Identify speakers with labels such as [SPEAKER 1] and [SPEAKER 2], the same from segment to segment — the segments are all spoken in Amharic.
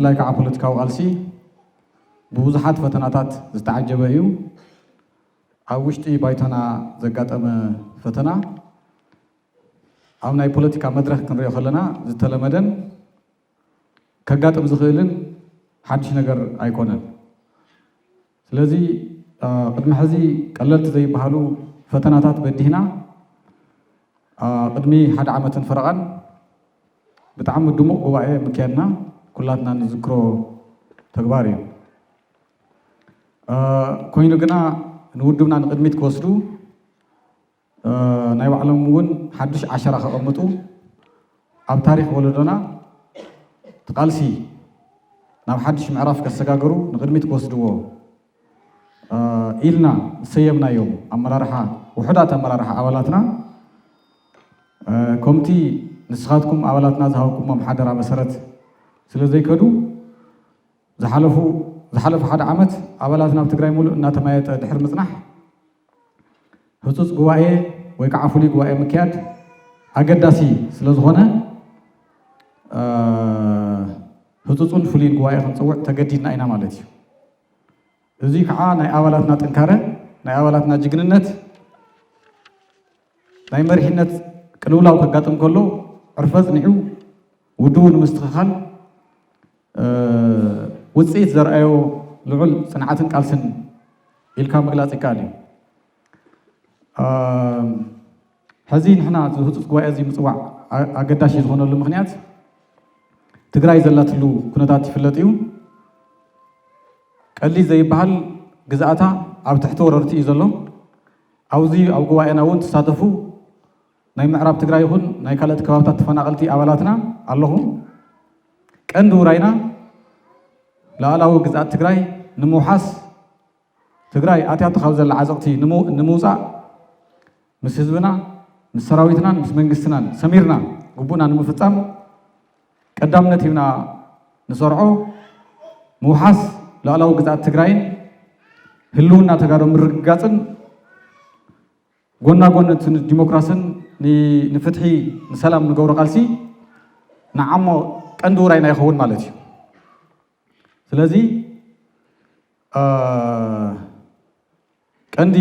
[SPEAKER 1] بفلاي كعبولتكاو ألسي بوزحات فتناتات استعجب إيو أوشتي بايتنا زقات أم فتنا أو ناي بوليتيكا مدرخ كنريو خلنا زتلمدن كقات أم زخيلن حدش نجر أيقونن سلازي قدم حزي قللت زي بحالو فتناتات بدينا قدمي حد عامة فرقان بتعمد دموع قواعي مكاننا كلاتنا نذكره تكباري كوينو جنا نودنا نقدميت كوسدو نايو علمون حدش 10 خقمتو أب تاريخ ولدنا تقالسي ناب حدش معرف كسجاجرو نقدميت كوسدو إلنا سيمنا يوم أمرارحة وحدات أمرارحة أولاتنا كومتي نسخاتكم أولاتنا زهاوكم محاضرة مسرت سلزي كدو زحلف حد عمت أولاتنا بتقرأي مولو إنها تمايت دحر مزنح هتص قوائي ويكعفولي قوائي مكياد أقداسي سلزهونا هتصون فلين قوائي خنصوع تقديدنا إنا مالتي إذي كعا ناي أولاتنا تنكارة ناي أولاتنا جيجننت ناي مرحنت كنولاو كقاتم كله عرفت نحو ودون مستخخل وصيت زرعيو لعل صنعاتن قالسن إلكا مغلاصي كالي حزين حنا زهص قواي ازي مصواع أقداشي زغونلو مخنيات تግራይ ዘላትሉ ኩነታት ይፍለጥዩ ቀሊ ዘይባሃል ግዛኣታ ኣብ ትሕቲ ወረርቲ እዩ ዘሎ ኣብዚ ኣብ ጉባኤና እውን ተሳተፉ ናይ ምዕራብ ትግራይ ይኹን ናይ ካልኦት ከባቢታት ተፈናቀልቲ ኣባላትና ኣለኹም ቀንዲ ውራይና ላዕላዊ ግዛኣት ትግራይ ንምውሓስ ትግራይ ኣትያቱ ካብ ዘላ ዓፀቕቲ ንምውፃእ ምስ ህዝብና ምስ ሰራዊትናን ምስ መንግስትናን ሰሚርና ግቡእና ንምፍፃም ቀዳምነት ይብና ንሰርዖ ምውሓስ ላዕላዊ ግዛኣት ትግራይን ህልውና ተጋሩ ምርግጋፅን ጎና ጎነት ዲሞክራሲን ንፍትሒ ንሰላም ንገብሮ ቃልሲ ንዓሞ ቀንዲ ውራይና ይኸውን ማለት እዩ ስለዚ ቀንዲ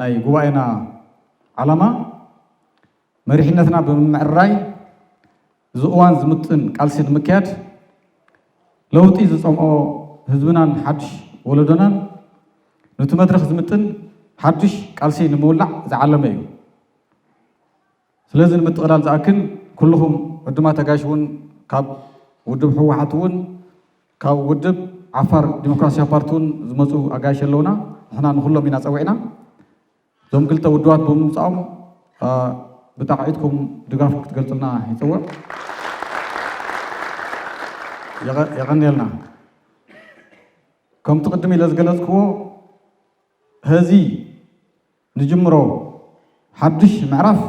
[SPEAKER 1] ናይ ጉባኤና ዓላማ መሪሕነትና ብምምዕራይ ዝእዋን ዝምጥን ቃልሲ ንምክያድ ለውጢ ዝፀምኦ ህዝብናን ሓድሽ ወለዶናን ነቲ መድረክ ዝምጥን ሓድሽ ቃልሲ ንምውላዕ ዝዓለመ እዩ ስለዚ ንምጥቕላል ዝኣክል ኩልኹም ዕድማት ኣጋይሽ እውን ካብ ውድብ ሕወሓት እውን ካብ ውድብ ዓፋር ዲሞክራሲያዊ ፓርቲ እውን ዝመፁ ኣጋይሽ ኣለውና ንሕና ንኩሎም ኢና ፀዊዕና እዞም ክልተ ውድባት ብምምፃኦም ብጣዕዒትኩም ድጋፍ ክትገልፁልና ይፅውዕ የቐኒልና ከምቲ ቅድም ኢለ ዝገለፅክዎ ህዚ ንጅምሮ ሓድሽ ምዕራፍ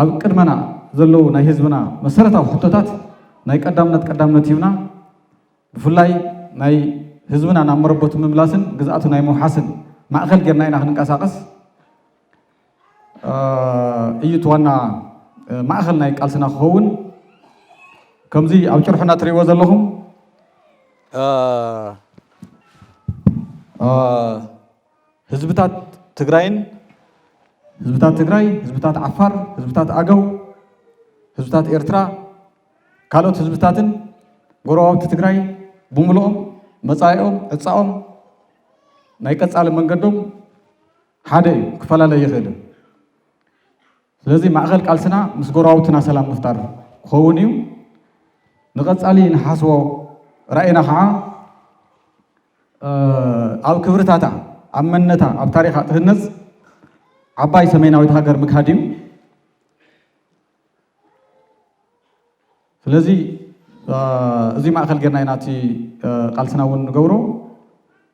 [SPEAKER 1] ኣብ ቅድመና ዘለው ናይ ህዝብና መሰረታዊ ሕቶታት ናይ ቀዳምነት ይብና ብፍላይ ናይ ህዝብና ናብ መረበቱ ምምላስን ግዝኣቱ ናይ ምውሓስን ማእኸል ጌርና ኢና ክንንቀሳቀስ እዩ እቲ ዋና ማእኸል ናይ ቃልስና ክኸውን ከምዚ ኣብ ጭርሑና ትሪእዎ ዘለኹም ህዝብታት ትግራይ፣ ህዝብታት ዓፋር፣ ህዝብታት ኣገው፣ ህዝብታት ኤርትራ ካልኦት ህዝብታትን ጎረባብቲ ትግራይ ብምልኦም መጻኢኦም ዕፃኦም ናይ ቀጻሊ መንገዶም ሓደ እዩ ክፈላለ ይኽእል ስለዚ ማእኸል ቃልስና ምስ ጎረባብትና ሰላም ምፍጣር ክኸውን እዩ ንቐጻሊ ንሓስቦ ራእይና ከዓ ኣብ ክብርታታ ኣብ መንነታ ኣብ ታሪኻ ትህነፅ ዓባይ ሰሜናዊት ሃገር ምካድ እዩ ስለዚ እዚ ማእኸል ጌርና ኢና እቲ ቃልስና እውን ንገብሮ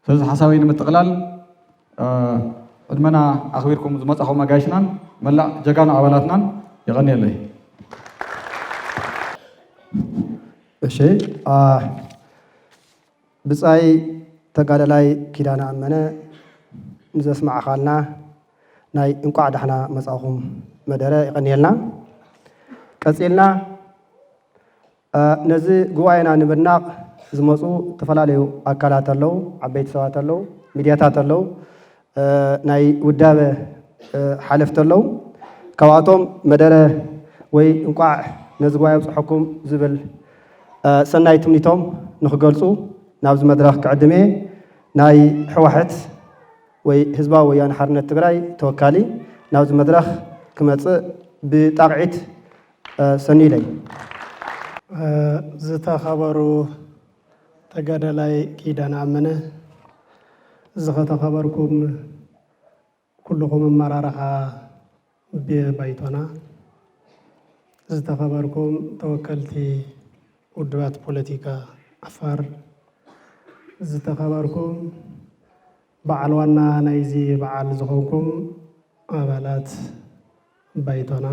[SPEAKER 1] ስለዚ ሓሳበይ ንምጥቕላል ዕድመና ኣኽቢርኩም ዝመፃኹም ኣጋይሽናን መላእ ጀጋኑ ኣባላትናን ይቐኒየለይ
[SPEAKER 2] እሺ ብፃይ ተጋዳላይ ኪዳነ ኣመነ ንዘስማዕ ኣኻልና ናይ እንቋዕ ዳሕና መፃኹም መደረ ይቐኒየልና ቀፂልና ነዚ ጉባኤና ንምድናቕ ዝመፁ ተፈላለዩ ኣካላት ኣለው ዓበይቲ ሰባት ኣለው ሚድያታት ኣለው ናይ ውዳበ ሓለፍቲ ኣለው ካብኣቶም መደረ ወይ እንቋዕ ነዚ ጉባኤ ኣብፅሐኩም ዝብል ሰናይ ትምኒቶም ንክገልፁ ናብዚ መድረኽ ክዕድመ ናይ ሕወሓት ወይ ህዝባዊ ወያነ ሓርነት ትግራይ ተወካሊ ናብዚ መድረኽ ክመፅእ ብጣቕዒት ሰኒኢለይ
[SPEAKER 3] ዝተኸበሩ ተጋዳላይ ኪዳነ ኣመነ ዝተኸበርኩም ኩልኩም ኣመራርሓ ባይቶና ዝተኸበርኩም ተወከልቲ ውድባት ፖለቲካ ዓፋር ዝተኸበርኩም በዓል ዋና ናይዚ በዓል ዝኾንኩም ኣባላት ባይቶና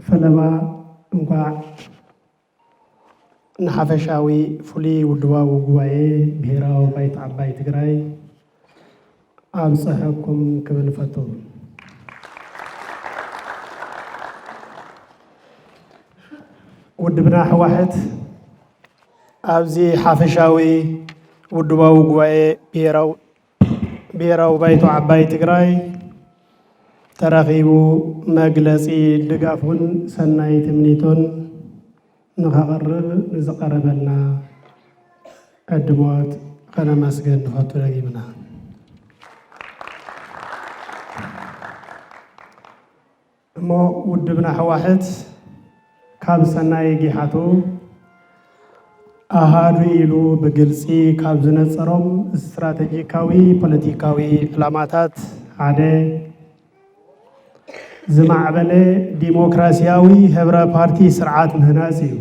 [SPEAKER 3] ፈለማ እንኳዕ ንሓፈሻዊ ፍሉይ ውድባዊ ጉባኤ ብሄራዊ ባይቶ ዓባይ ትግራይ ኣብፅሐኩም ክብል ፈቱ ውድብና ሕወሓት ኣብዚ ሓፈሻዊ ውድባዊ ጉባኤ ብሄራዊ ባይቶ ዓባይ ትግራይ ተረኺቡ መግለፂ ድጋፉን ሰናይ ትምኒቱን ንኸቕርብ ንዝቐረበልና ዕድሞት ከነመስግን ንፈቱ ደጊምና እሞ ውድብና ሕወሓት ካብ ሰናይ ጊሓቱ ኣሃዱ ኢሉ ብግልፂ ካብ ዝነፀሮም ስትራቴጂካዊ ፖለቲካዊ ዕላማታት ሓደ ዝማዕበለ ዲሞክራሲያዊ ህብረ ፓርቲ ስርዓት ምህናፅ እዩ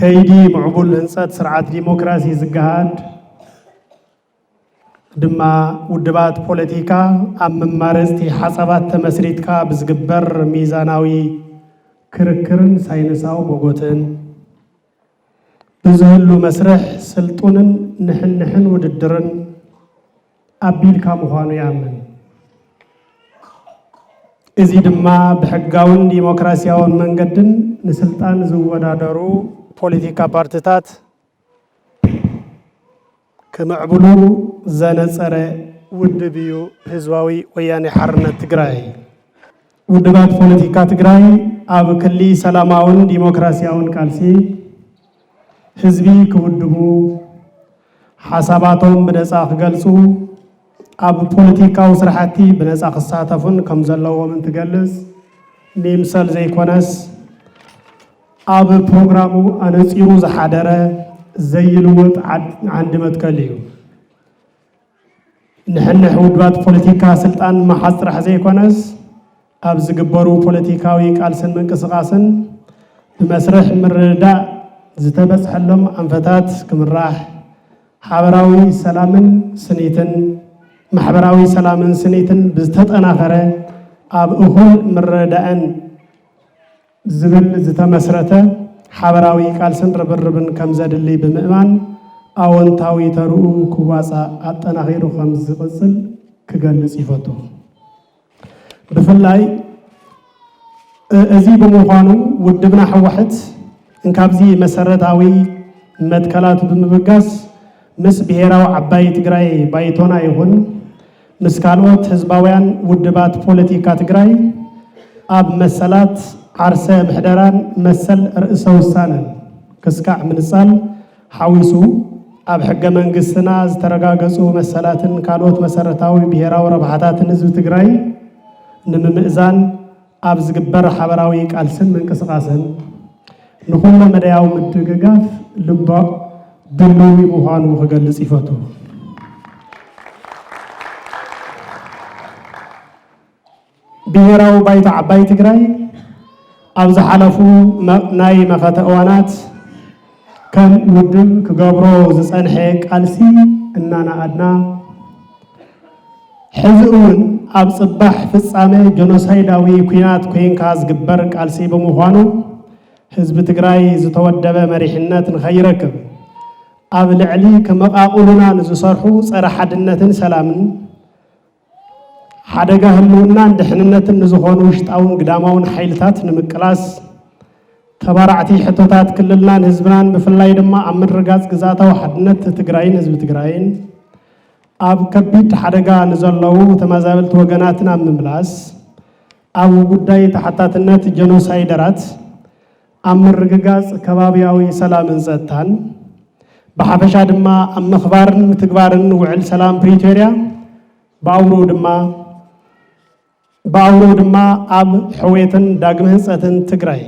[SPEAKER 3] ከይዲ ምዕቡል ህንፀት ስርዓት ዲሞክራሲ ዝገሃድ ድማ ውድባት ፖለቲካ ኣብ መማረፅቲ ሓሳባት ተመስሪትካ ብዝግበር ሚዛናዊ ክርክርን ሳይንሳዊ ሞጎትን ብዝህሉ መስርሕ ስልጡንን ንሕንሕን ውድድርን ኣቢልካ ምዃኑ ይኣምን እዚ ድማ ብሕጋውን ዲሞክራሲያውን መንገድን ንስልጣን ዝወዳደሩ ፖለቲካ ፓርቲታት ክምዕብሉ ዘነፀረ ውድብ እዩ ህዝባዊ ወያነ ሓርነት ትግራይ ውድባት ፖለቲካ ትግራይ ኣብ ክሊ ሰላማውን ዲሞክራሲያውን ቃልሲ ህዝቢ ክውድቡ ሓሳባቶም ብነፃ ክገልፁ ኣብ ፖለቲካዊ ስራሕቲ ብነፃ ክሳተፉን ከም ዘለዎም እንትገልጽ ንምሰል ዘይኮነስ ኣብ ፕሮግራሙ ኣነፂሩ ዝሓደረ ዘይልወጥ ዓንዲ መትከል እዩ ንሕንሕ ውድባት ፖለቲካ ስልጣን መሓዝ ጥራሕ ዘይኮነስ ኣብ ዝግበሩ ፖለቲካዊ ቃልስን ምንቅስቃስን ብመስርሕ ምርዳእ ዝተበፅሐሎም ኣንፈታት ክምራሕ ሓበራዊ ሰላምን ስኒትን ማሕበራዊ ሰላምን ስኒትን ብዝተጠናኸረ ኣብ እኹል ምርዳእን ዝብል ዝተመስረተ ሓበራዊ ቃልስን ርብርብን ከም ዘድሊ ብምእማን ኣወንታዊ ተርኡ ክዋፃእ ኣጠናኺሩ ከም ዝቕፅል ክገልጽ ይፈቱ ብፍላይ እዚ ብምዃኑ ውድብና ሕወሓት እንካብዚ መሰረታዊ መትከላት ብምብጋስ ምስ ብሄራዊ ዓባይ ትግራይ ባይቶና ይኹን ምስ ካልኦት ህዝባውያን ውድባት ፖለቲካ ትግራይ ኣብ መሰላት ዓርሰ ምሕደራን መሰል ርእሰ ውሳነን ክስካዕ ምንፃል ሓዊሱ ኣብ ሕገ መንግስትና ዝተረጋገፁ መሰላትን ካልኦት መሰረታዊ ብሄራዊ ረብሓታትን ህዝቢ ትግራይ ንምምእዛን ኣብ ዝግበር ሓበራዊ ቃልስን ምንቅስቃስን ንኩሉ መዳያዊ ምድግጋፍ ልባእ ድልዊ ምዃኑ ክገልጽ ይፈቱ ብሄራዊ ባይቶ ዓባይ ትግራይ ኣብ ዝሓለፉ ናይ መኸተ እዋናት ከም ውድብ ክገብሮ ዝፀንሐ ቃልሲ እናናኣድና ሕዚ እውን ኣብ ጽባሕ ፍጻሜ ጀኖሳይዳዊ ኩናት ኮይንካ ዝግበር ቃልሲ ብምዃኑ ህዝቢ ትግራይ ዝተወደበ መሪሕነት ንኸይረክብ ኣብ ልዕሊ ከመቓቑሉና ንዝሰርሑ ፀረ ሓድነትን ሰላምን ሓደጋ ህልውናን ድሕንነትን ንዝኾኑ ውሽጣውን ግዳማውን ሓይልታት ንምቅላስ ተባራዕቲ ሕቶታት ክልልናን ህዝብናን ብፍላይ ድማ ኣብ ምርጋፅ ግዛታዊ ሓድነት ትግራይን ህዝቢ ትግራይን ኣብ ከቢድ ሓደጋ ንዘለዉ ተመዛበልቲ ወገናትና ምምላስ ኣብ ጉዳይ ተሓታትነት ጀኖሳይደራት ኣብ ምርግጋፅ ከባቢያዊ ሰላምን ጸጥታን ብሓፈሻ ድማ ኣብ ምኽባርን ምትግባርን ውዕል ሰላም ፕሪቶሪያ ብኣውሮ ድማ ኣብ ሕዌትን ዳግመ ህንፀትን ትግራይ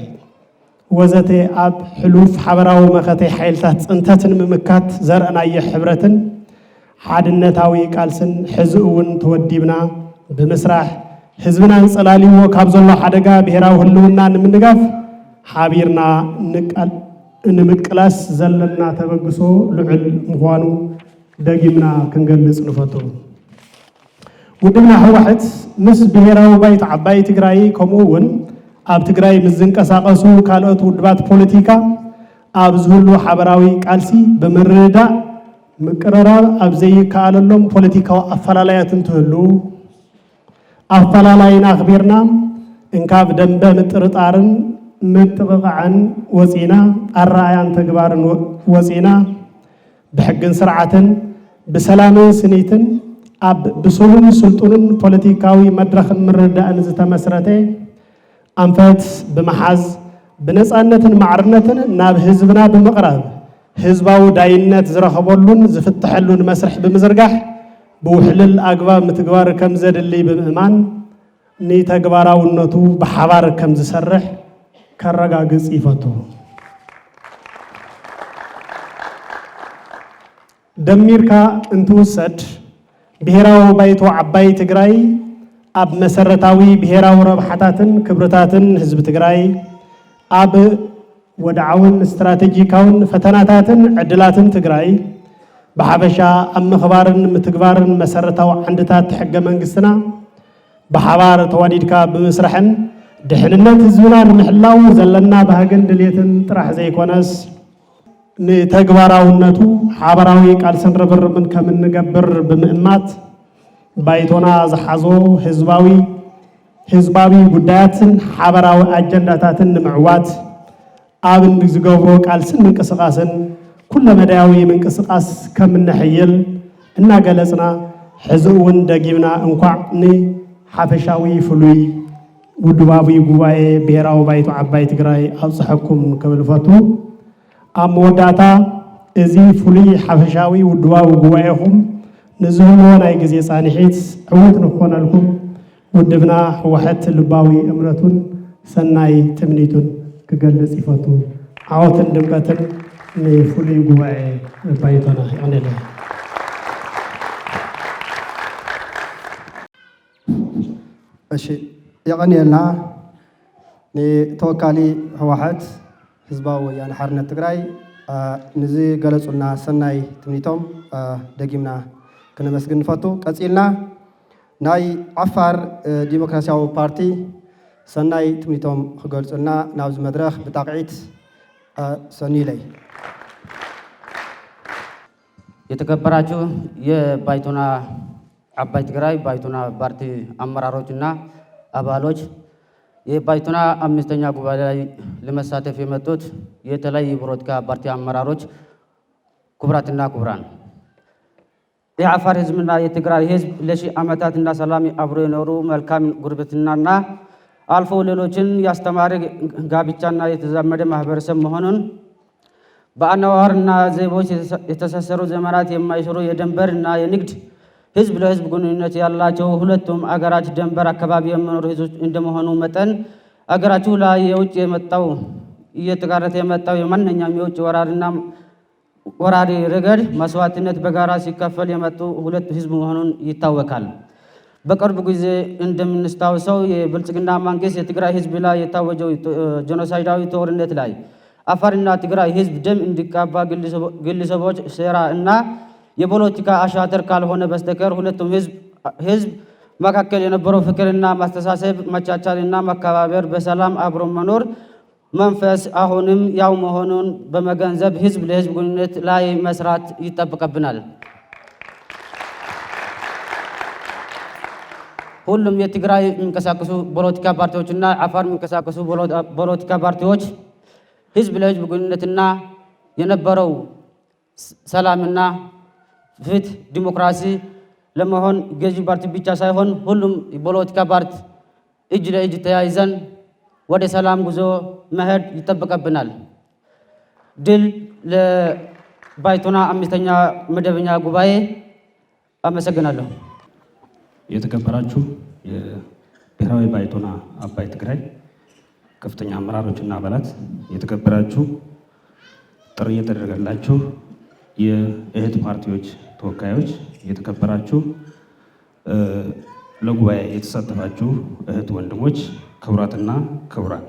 [SPEAKER 3] ወዘተ ኣብ ሕሉፍ ሓበራዊ መኸተይ ሓይልታት ጽንተትን ምምካት ዘርአናየ ሕብረትን ሓድነታዊ ቃልስን ሕዚ እውን ተወዲብና ብምስራሕ ህዝብና እንጸላልዎ ካብ ዘሎ ሓደጋ ብሔራዊ ህልውና ንምንጋፍ ሓቢርና ንምቅላስ ዘለና ተበግሶ ልዑል ምዃኑ ደጊምና ክንገልጽ ንፈቱ። ውድብና ህወሓት ምስ ብሔራዊ ባይቶ ዓባይ ትግራይ ከምኡ እውን ኣብ ትግራይ ምስ ዝንቀሳቐሱ ካልኦት ውድባት ፖለቲካ ኣብ ዝህሉ ሓበራዊ ቃልሲ ብምርዳእ ምቅርራብ ኣብ ዘይከኣለሎም ፖለቲካዊ ኣፈላላያት እንትህሉ ኣፈላላይና ኣኽቢርና እንካብ ደንበ ምጥርጣርን ምጥቕቓዕን ወፂና ኣረኣያን ተግባርን ወፂና ብሕግን ስርዓትን ብሰላምን ስኒትን ኣብ ብሱሉን ስልጡንን ፖለቲካዊ መድረኽን ምርዳእን ዝተመስረተ ኣንፈት ብምሓዝ ብነፃነትን ማዕርነትን ናብ ህዝብና ብምቕራብ ህዝባዊ ዳይነት ዝረኸበሉን ዝፍትሐሉን መስርሕ ብምዝርጋሕ ብውሕልል ኣግባብ ምትግባር ከም ዘድሊ ብምእማን ንተግባራውነቱ ብሓባር ከም ዝሰርሕ ከረጋግጽ ይፈቱ። ደሚርካ እንትውሰድ ብሔራዊ ባይቶ ዓባይ ትግራይ ኣብ መሰረታዊ ብሔራዊ ረብሓታትን ክብርታትን ህዝቢ ትግራይ ኣብ ወድዓውን ስትራቴጂካውን ፈተናታትን ዕድላትን ትግራይ ብሓበሻ ኣብ ምኽባርን ምትግባርን መሰረታዊ ዓንድታት ሕገ መንግስትና ብሓባር ተዋዲድካ ብምስራሕን ድሕንነት ህዝብና ንምሕላው ዘለና ባህግን ድሌትን ጥራሕ ዘይኮነስ ንተግባራውነቱ ሓበራዊ ቃልስን ርብርብን ከም እንገብር ብምእማት ባይቶና ዝሓዞ ህዝባዊ ጉዳያትን ሓበራዊ አጀንዳታትን ንምዕዋት ኣብ ዝገብሮ ቃልስን ምንቅስቃስን ኩለ መዳያዊ ምንቅስቃስ ከም እንሕይል እናገለጽና ሕዚ እውን ደጊምና እንኳዕ ንሓፈሻዊ ፍሉይ ውድባዊ ጉባኤ ብሔራዊ ባይቶ ዓባይ ትግራይ ኣብፅሐኩም ክብል ፈቱ። ኣብ መወዳእታ እዚ ፍሉይ ሓፈሻዊ ውድባዊ ጉባኤኹም ንዝህቦ ናይ ግዜ ጻንሒት ዕዉት ንኾነልኩም ውድብና ህወሓት ልባዊ እምነቱን ሰናይ ትምኒቱን ክገልጽ ይፈቱ። ዓወትን ድምቀትን ንፍሉይ ጉባኤ ባይቶና ይቕኒለ።
[SPEAKER 2] እሺ ይቕኒየልና ንተወካሊ ህወሓት ህዝባዊ ወያነ ሓርነት ትግራይ ንዚ ገለጹልና ሰናይ ትምኒቶም ደጊምና ክነመስግን ንፈቱ። ቀፂልና ናይ ዓፋር ዲሞክራሲያዊ ፓርቲ ሰናይ ትምኒቶም ክገልጹልና ናብዚ መድረኽ ብጣቕዒት ሰኒለይ።
[SPEAKER 4] የተከበራችሁ የባይቶና ዓባይ ትግራይ ባይቶና ፓርቲ አመራሮችና አባሎች፣ የባይቶና አምስተኛ ጉባኤ ላይ ለመሳተፍ የመጡት የተለያዩ የፖለቲካ ፓርቲ አመራሮች፣ ክቡራትና ክቡራን፣ የአፋር ህዝብና የትግራይ ህዝብ ለሺህ ዓመታትና ሰላም አብሮ የኖሩ መልካም ጉርብትናና አልፎ ሌሎችን ያስተማረ ጋብቻና የተዛመደ ማህበረሰብ መሆኑን በአነዋወርና ዘይቤዎች የተሳሰሩ ዘመናት የማይሽሩ የድንበርና የንግድ ህዝብ ለህዝብ ግንኙነት ያላቸው ሁለቱም አገራት ድንበር አካባቢ የሚኖሩ ህዝቦች እንደመሆኑ መጠን አገራችሁ ላይ የውጭ የመጣው እየተጋረተ የመጣው የማንኛውም የውጭ ወራሪ ረገድ መስዋዕትነት በጋራ ሲከፈል የመጡ ሁለት ህዝብ መሆኑን ይታወቃል። በቅርብ ጊዜ እንደምንስታውሰው የብልጽግና መንግስት የትግራይ ህዝብ ላይ የታወጀው ጄኖሳይዳዊ ጦርነት ላይ አፋርና ትግራይ ህዝብ ደም እንዲቃባ ግለሰቦች ሴራ እና የፖለቲካ አሻጥር ካልሆነ በስተቀር ሁለቱም ህዝብ መካከል የነበረው ፍቅርና ማስተሳሰብ፣ መቻቻልና መከባበር፣ በሰላም አብሮ መኖር መንፈስ አሁንም ያው መሆኑን በመገንዘብ ህዝብ ለህዝብ ግንኙነት ላይ መስራት ይጠበቅብናል። ሁሉም የትግራይ የሚንቀሳቀሱ ፖለቲካ ፓርቲዎችና አፋር የሚንቀሳቀሱ ፖለቲካ ፓርቲዎች ህዝብ ለህዝብ ግንኙነትና የነበረው ሰላምና ፍትህ ዲሞክራሲ ለመሆን ገዢ ፓርቲ ብቻ ሳይሆን ሁሉም የፖለቲካ ፓርቲ እጅ ለእጅ ተያይዘን ወደ ሰላም ጉዞ መሄድ ይጠበቅብናል። ድል ለባይቶና 5ኛ መደበኛ ጉባኤ። አመሰግናለሁ።
[SPEAKER 5] የተከበራችሁ የብሔራዊ ባይቶና አባይ ትግራይ ከፍተኛ አመራሮችና አባላት፣ የተከበራችሁ ጥሪ የተደረገላችሁ የእህት ፓርቲዎች ተወካዮች፣ የተከበራችሁ ለጉባኤ የተሳተፋችሁ እህት ወንድሞች፣ ክቡራትና ክቡራን፣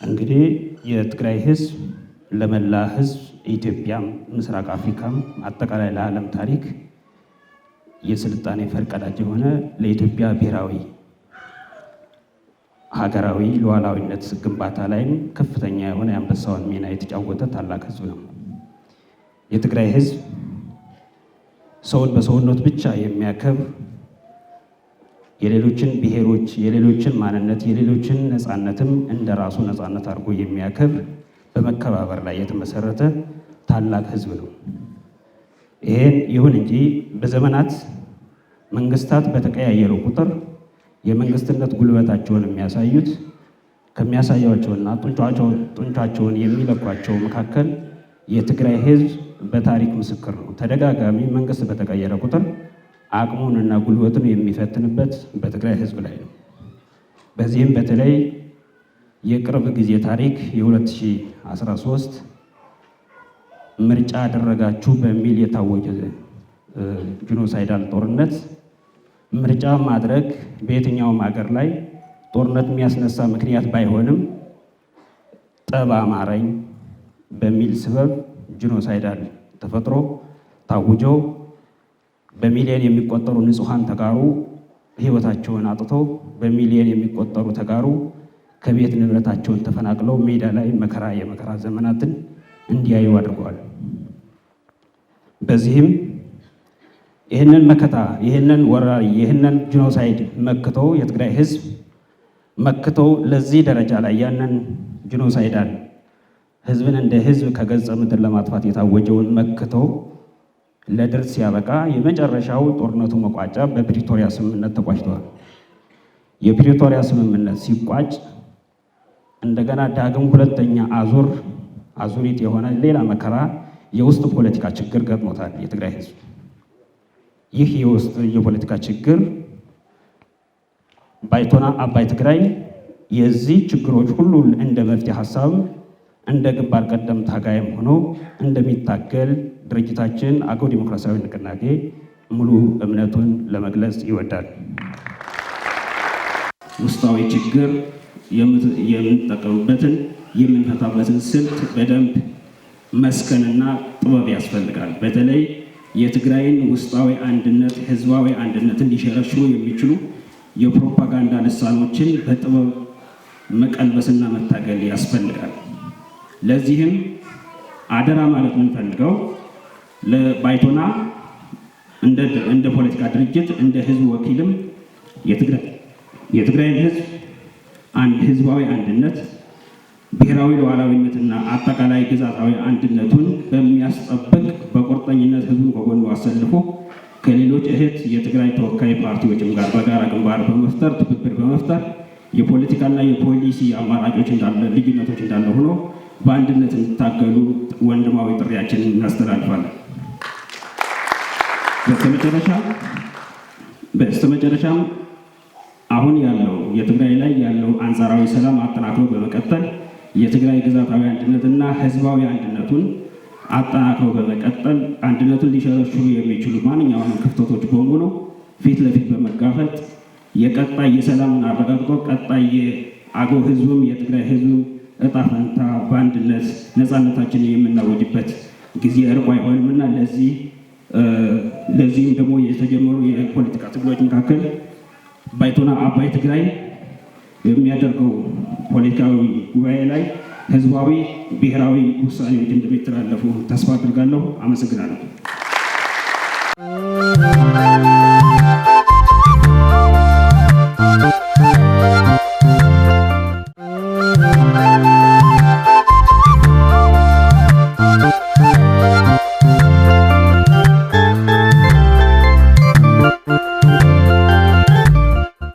[SPEAKER 5] እንግዲህ የትግራይ ህዝብ ለመላ ህዝብ ኢትዮጵያም ምስራቅ አፍሪካም አጠቃላይ ለዓለም ታሪክ የስልጣኔ ፈርቀዳጅ የሆነ ለኢትዮጵያ ብሔራዊ ሀገራዊ ሉዓላዊነት ግንባታ ላይም ከፍተኛ የሆነ የአንበሳውን ሚና የተጫወተ ታላቅ ህዝብ ነው። የትግራይ ህዝብ ሰውን በሰውነት ብቻ የሚያከብር የሌሎችን ብሔሮች፣ የሌሎችን ማንነት፣ የሌሎችን ነፃነትም እንደ ራሱ ነፃነት አድርጎ የሚያከብር በመከባበር ላይ የተመሰረተ ታላቅ ህዝብ ነው። ይሁን እንጂ በዘመናት መንግስታት በተቀያየሩ ቁጥር የመንግስትነት ጉልበታቸውን የሚያሳዩት ከሚያሳያቸውና ጡንቻቸውን የሚለኳቸው መካከል የትግራይ ህዝብ በታሪክ ምስክር ነው። ተደጋጋሚ መንግስት በተቀየረ ቁጥር አቅሙንና ጉልበቱን የሚፈትንበት በትግራይ ህዝብ ላይ ነው። በዚህም በተለይ የቅርብ ጊዜ ታሪክ የ2013 ምርጫ አደረጋችሁ በሚል የታወጀ ጂኖሳይዳል ጦርነት ምርጫ ማድረግ በየትኛውም ሀገር ላይ ጦርነት የሚያስነሳ ምክንያት ባይሆንም ጠብ አማረኝ በሚል ስበብ ጂኖሳይዳል ተፈጥሮ ታውጀው በሚሊዮን የሚቆጠሩ ንጹሃን ተጋሩ ህይወታቸውን አጥተው በሚሊዮን የሚቆጠሩ ተጋሩ ከቤት ንብረታቸውን ተፈናቅለው ሜዳ ላይ የመከራ ዘመናትን እንዲያዩ አድርገዋል። በዚህም ይህንን መከታ፣ ይህንን ወራሪ፣ ይህንን ጂኖሳይድ መክተው የትግራይ ህዝብ መክተው ለዚህ ደረጃ ላይ ያንን ጂኖሳይዳል ህዝብን እንደ ህዝብ ከገጸ ምድር ለማጥፋት የታወጀውን መክተው ለድል ሲያበቃ የመጨረሻው ጦርነቱ መቋጫ በፕሪቶሪያ ስምምነት ተቋጭተዋል። የፕሪቶሪያ ስምምነት ሲቋጭ እንደገና ዳግም ሁለተኛ አዙሪት የሆነ ሌላ መከራ የውስጥ ፖለቲካ ችግር ገጥሞታል የትግራይ ህዝብ። ይህ የውስጥ የፖለቲካ ችግር ባይቶና አባይ ትግራይ የዚህ ችግሮች ሁሉ እንደ መፍትሄ ሀሳብ እንደ ግንባር ቀደም ታጋይም ሆኖ እንደሚታገል ድርጅታችን አገው ዲሞክራሲያዊ ንቅናቄ ሙሉ እምነቱን ለመግለጽ ይወዳል። ውስጣዊ ችግር የምንጠቀምበትን የምንፈታበትን ስልት በደንብ መስከንና ጥበብ ያስፈልጋል። በተለይ የትግራይን ውስጣዊ አንድነት፣ ህዝባዊ አንድነትን ሊሸረሽሩ የሚችሉ የፕሮፓጋንዳ ልሳኖችን በጥበብ መቀልበስና መታገል ያስፈልጋል። ለዚህም አደራ ማለት የምንፈልገው ለባይቶና እንደ ፖለቲካ ድርጅት እንደ ህዝብ ወኪልም የትግራይን ህዝብ ህዝባዊ አንድነት፣ ብሔራዊ ሉዓላዊነትና አጠቃላይ ግዛታዊ አንድነቱን በሚያስጠብቅ በቁርጠኝነት ህዝቡን ከጎኑ አሰልፎ ከሌሎች እህት የትግራይ ተወካይ ፓርቲዎችም ጋር በጋራ ግንባር በመፍጠር ትብብር በመፍጠር የፖለቲካና የፖሊሲ አማራጮች ልዩነቶች እንዳለ ሆኖ በአንድነት እንዲታገሉ ወንድማዊ ጥሪያችንን እናስተላልፋለን። በስተመጨረሻም አሁን ያለው የትግራይ ላይ ያለው አንጻራዊ ሰላም አጠናክሮ በመቀጠል የትግራይ ግዛታዊ አንድነትና ህዝባዊ አንድነቱን አጠናክሮ በመቀጠል አንድነቱን ሊሸረሽሩ የሚችሉ ማንኛውንም ክፍተቶች በሙሉ ፊት ለፊት በመጋፈጥ የቀጣይ የሰላምን አረጋግጦ ቀጣይ የአገው ህዝብም የትግራይ ህዝብም እጣ ፈንታ በአንድነት ነፃነታችንን የምናወጅበት ጊዜ ርቆ አይሆንምና ለዚህም ደግሞ የተጀመሩ የፖለቲካ ትግሎች መካከል ባይቶና አባይ ትግራይ የሚያደርገው ፖለቲካዊ ጉባኤ ላይ ህዝባዊ ብሔራዊ ውሳኔዎች እንደሚተላለፉ ተስፋ አድርጋለሁ። አመሰግናለሁ።